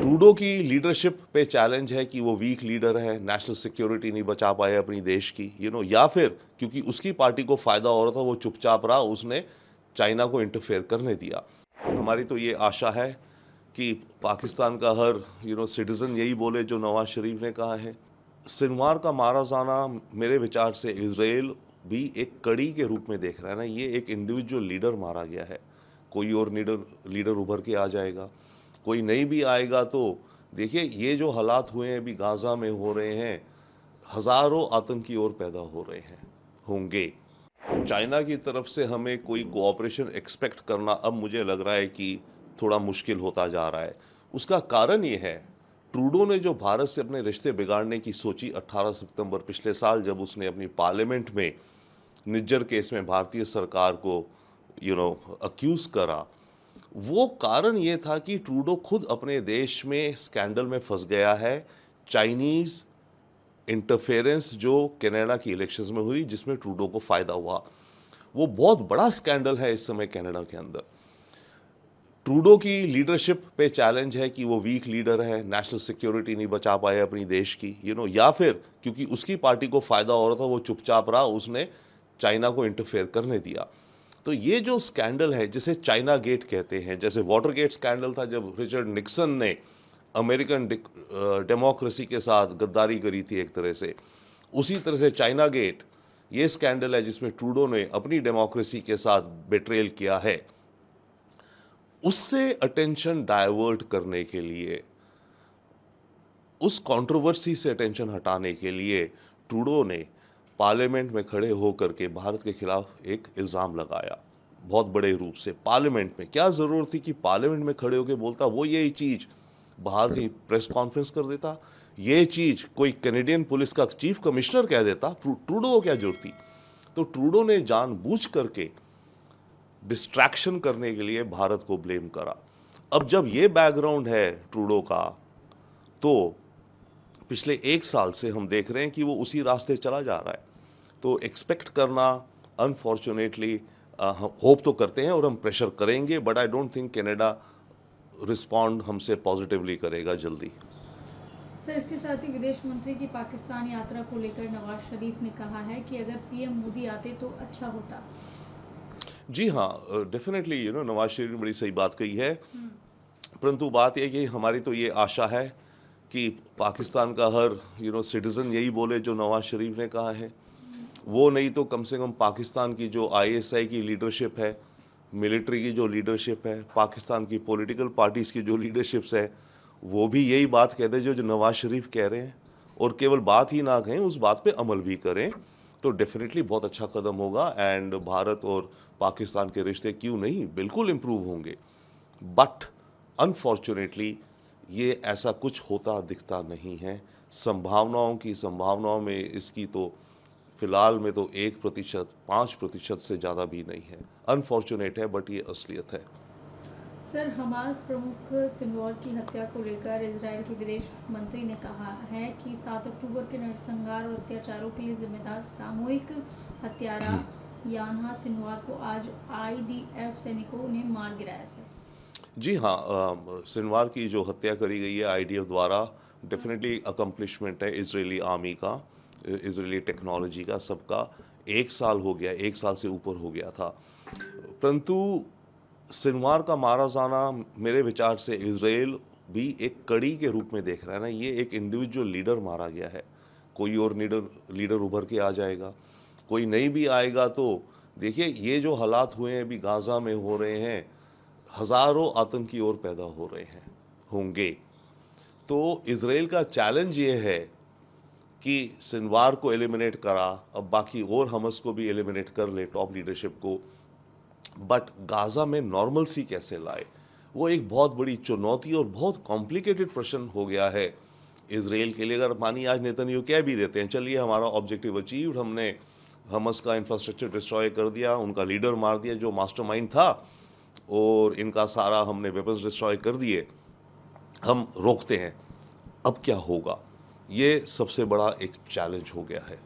Trudeau की leadership पे challenge है कि वो वीक लीडर है, नेशनल सिक्योरिटी नहीं बचा पाए अपनी देश की, या फिर क्योंकि उसकी पार्टी को फायदा हो रहा था, वो चुपचाप रहा, उसने चाइना को इंटरफेयर करने दिया। हमारी तो ये आशा है कि पाकिस्तान का हर सिटीजन यही बोले जो नवाज शरीफ ने कहा है। सिनवार का मारा जाना मेरे विचार से इजराइल भी एक कड़ी के रूप में देख रहा है ना। ये एक इंडिविजुअल लीडर मारा गया है, कोई और लीडर उभर के आ जाएगा, कोई नहीं भी आएगा तो देखिए ये जो हालात हुए हैं अभी गाजा में हो रहे हैं, हजारों आतंकी और पैदा हो रहे हैं होंगे। चाइना की तरफ से हमें कोई कोऑपरेशन एक्सपेक्ट करना अब मुझे लग रहा है कि थोड़ा मुश्किल होता जा रहा है। उसका कारण ये है, ट्रूडो ने जो भारत से अपने रिश्ते बिगाड़ने की सोची 18 सितंबर पिछले साल, जब उसने अपनी पार्लियामेंट में निज्जर केस में भारतीय सरकार को अक्यूज करा, वो कारण ये था कि ट्रूडो खुद अपने देश में स्कैंडल में फंस गया है। चाइनीज इंटरफेरेंस जो कनाडा की इलेक्शंस में हुई, जिसमें ट्रूडो को फायदा हुआ, वो बहुत बड़ा स्कैंडल है इस समय कनाडा के अंदर। ट्रूडो की लीडरशिप पे चैलेंज है कि वो वीक लीडर है, नेशनल सिक्योरिटी नहीं बचा पाए अपनी देश की, या फिर क्योंकि उसकी पार्टी को फायदा हो रहा था, वो चुपचाप रहा, उसने चाइना को इंटरफेयर करने दिया। तो ये जो स्कैंडल है, जिसे चाइना गेट कहते हैं, जैसे वाटर गेट स्कैंडल था जब रिचर्ड निक्सन ने अमेरिकन डेमोक्रेसी के साथ गद्दारी करी थी एक तरह से, उसी तरह से चाइना गेट ये स्कैंडल है जिसमें ट्रूडो ने अपनी डेमोक्रेसी के साथ बेट्रेल किया है। उससे अटेंशन डाइवर्ट करने के लिए, उस कंट्रोवर्सी से अटेंशन हटाने के लिए ट्रूडो ने पार्लियामेंट में खड़े होकर के भारत के खिलाफ एक इल्ज़ाम लगाया, बहुत बड़े रूप से पार्लियामेंट में। क्या ज़रूरत थी कि पार्लियामेंट में खड़े होकर बोलता? वो यही चीज़ बाहर कहीं प्रेस कॉन्फ्रेंस कर देता, ये चीज़ कोई कैनेडियन पुलिस का चीफ कमिश्नर कह देता। ट्रूडो को क्या जरूरत थी? तो ट्रूडो ने जानबूझ करके डिस्ट्रैक्शन करने के लिए भारत को ब्लेम करा। अब जब ये बैकग्राउंड है ट्रूडो का, तो पिछले एक साल से हम देख रहे हैं कि वो उसी रास्ते चला जा रहा है। तो एक्सपेक्ट करना, अनफॉर्चुनेटली होप तो करते हैं और हम प्रेशर करेंगे, but I don't think Canada respond हमसे पॉजिटिवली करेगा जल्दी। सर, इसके साथ ही विदेश मंत्री की पाकिस्तान यात्रा को लेकर नवाज शरीफ ने कहा है कि अगर पीएम मोदी आते तो अच्छा होता। जी हाँ, डेफिनेटली नवाज शरीफ ने बड़ी सही बात कही है, परंतु बात यह कि हमारी तो ये आशा है कि पाकिस्तान का हर सिटीजन यही बोले जो नवाज शरीफ ने कहा है। वो नहीं तो कम से कम पाकिस्तान की जो आईएसआई की लीडरशिप है, मिलिट्री की जो लीडरशिप है, पाकिस्तान की पॉलिटिकल पार्टीज़ की जो लीडरशिप्स है, वो भी यही बात कहते हैं जो नवाज शरीफ कह रहे हैं, और केवल बात ही ना कहें, उस बात पे अमल भी करें, तो डेफिनेटली बहुत अच्छा कदम होगा। एंड भारत और पाकिस्तान के रिश्ते क्यों नहीं, बिल्कुल इम्प्रूव होंगे। बट अनफॉर्चुनेटली ये ऐसा कुछ होता दिखता नहीं है। संभावनाओं में इसकी तो फिलहाल में तो 1%, 5% से ज़्यादा भी नहीं है। अनफॉर्चुनेट है, बट ये असलियत है। सर, हमास प्रमुख सिनवार की हत्या को लेकर इजराइल के विदेश मंत्री ने कहा है कि 7 अक्टूबर के नरसंहार और अत्याचारों के लिए जिम्मेदार सामूहिक हत्यारा यान्हा सिनवार को आज आईडीएफ सैनिकों ने मार गिराया। सर जी हाँ, सिनवार की जो हत्या करी गई है आईडीएफ द्वारा, डेफिनेटली अकम्पलिशमेंट है इजरायली आर्मी का, इजरायली टेक्नोलॉजी का, सबका। 1 साल हो गया, 1 साल से ऊपर हो गया था, परंतु सिनवार का मारा जाना मेरे विचार से इजराइल भी एक कड़ी के रूप में देख रहा है ना। ये एक इंडिविजुअल लीडर मारा गया है, कोई और लीडर उभर के आ जाएगा, कोई नहीं भी आएगा तो देखिए ये जो हालात हुए हैं अभी गाजा में हो रहे हैं, हजारों आतंकी और पैदा हो रहे हैं होंगे। तो इजराइल का चैलेंज ये है कि सिनवार को एलिमिनेट करा, अब बाकी और हमस को भी एलिमिनेट कर ले, टॉप लीडरशिप को, बट गाजा में नॉर्मलसी कैसे लाए, वो एक बहुत बड़ी चुनौती और बहुत कॉम्प्लिकेटेड प्रश्न हो गया है इजराइल के लिए। अगर मानिए आज नेतन्याहू कह भी देते हैं चलिए हमारा ऑब्जेक्टिव अचीव्ड, हमने हमस का इंफ्रास्ट्रक्चर डिस्ट्रॉय कर दिया, उनका लीडर मार दिया जो मास्टरमाइंड था, और इनका सारा हमने वेपन्स डिस्ट्रॉय कर दिए, हम रोकते हैं, अब क्या होगा? ये सबसे बड़ा एक चैलेंज हो गया है।